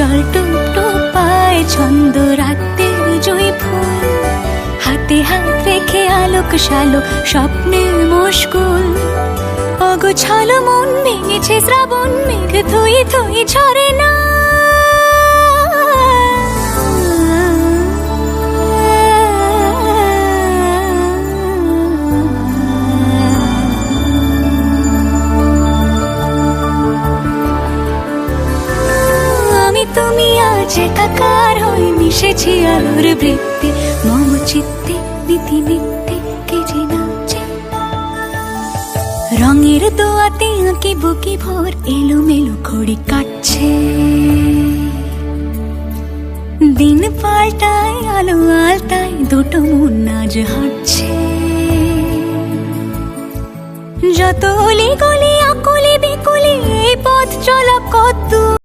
জল টুপ টুপ পায় ছন্দ রাতের জুঁই ফুল, হাতে হাত রেখে আলোক শালোক স্বপ্নে মুশকুল। অগোছালো মন ভেঙেছে শ্রাবণ মেঘ থই থই ঝরে না। আমি তুমি আজ একাকার হয়ে মিশেছি আলোর বৃত্তে, মম চিত্তে নীতি নিত্যে কে যে নাচে। রঙের দোয়াতে আঁকি বুকি ভোর এলোমেলো ঘড়ি কাটছে। দিন পাল্টায় আলো আলতায় দুটো মন আজ হাঁটছে। যত অলি গলি আকুলি বিকুলি এই পথ চলা কত